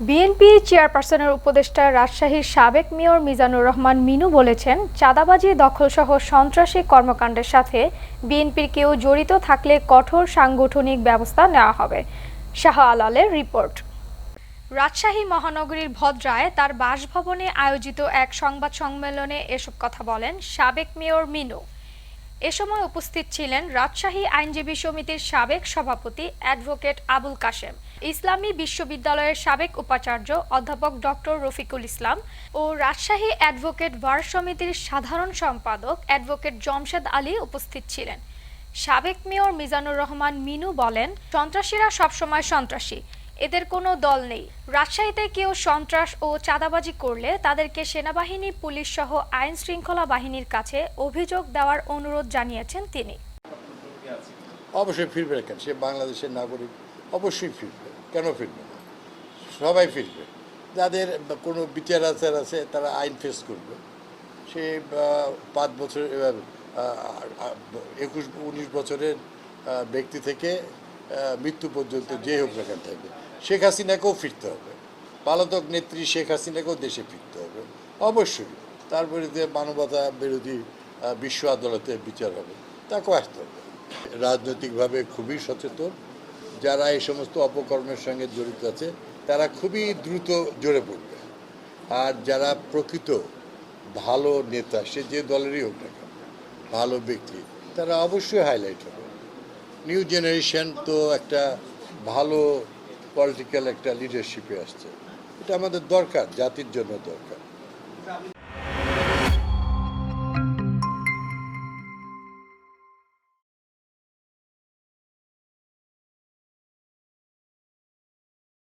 BNP চেয়ারপারসনের উপদেষ্টা রাজশাহীর সাবেক মেয়র মিজানুর রহমান মিনু বলেছেন, চাঁদাবাজি, দখলসহ সন্ত্রাসী কর্মকাণ্ডের সাথে বিএনপির কেউ জড়িত থাকলে কঠোর সাংগঠনিক ব্যবস্থা নেওয়া হবে। শাহ আলালের রিপোর্ট। রাজশাহী মহানগরীর ভদ্রায় তার বাসভবনে আয়োজিত এক সংবাদ সম্মেলনে এসব কথা বলেন সাবেক মেয়র মিনু। এ সময় উপস্থিত ছিলেন রাজশাহী আইনজীবী সমিতির সাবেক সভাপতি অ্যাডভোকেট আবুল কাশেম, ইসলামী বিশ্ববিদ্যালয়ের সাবেক উপাচার্য অধ্যাপক ডক্টর রফিকুল ইসলাম ও রাজশাহী অ্যাডভোকেট বার সমিতির সাধারণ সম্পাদক অ্যাডভোকেট জমশেদ আলী উপস্থিত ছিলেন। সাবেক মেয়র মিজানুর রহমান মিনু বলেন, সন্ত্রাসীরা সবসময় সন্ত্রাসী, এদের কোনো দল নেই। রাজশাহীতে কেউ সন্ত্রাস ও চাঁদাবাজি করলে তাদেরকে সেনাবাহিনী, পুলিশ সহ আইন শৃঙ্খলা বাহিনীর কাছে অভিযোগ দেওয়ার অনুরোধ জানিয়েছেন তিনি। অবশ্যই ফিরবে, কেন সে বাংলাদেশের নাগরিক, অবশ্যই ফিরবে। কেন ফিরবে না? সবাই ফিরবে। যাদের কোনো বিচার আচার আছে তারা আইন ফেস করবে। সে 5 বছর 19 বছরের ব্যক্তি থেকে মৃত্যু পর্যন্ত যে হোক না কেন থাকবে। শেখ হাসিনাকেও ফিরতে হবে, পলাতক নেত্রী শেখ হাসিনাকেও দেশে ফিরতে হবে অবশ্যই। তার বিরুদ্ধে মানবতা বিরোধী বিশ্ব আদালতে বিচার হবে, তাকেও আসতে হবে। রাজনৈতিকভাবে খুবই সচেতন, যারা এই সমস্ত অপকর্মের সঙ্গে জড়িত আছে তারা খুবই দ্রুত জড়ে পড়বে। আর যারা প্রকৃত ভালো নেতা, সে যে দলেরই হোক না কেন, ভালো ব্যক্তি, তারা অবশ্যই হাইলাইট হবে। নিউ জেনারেশন তো একটা ভালো পলিটিক্যাল একটা লিডারশিপে আসছে, এটা আমাদের দরকার, জাতির জন্য দরকার।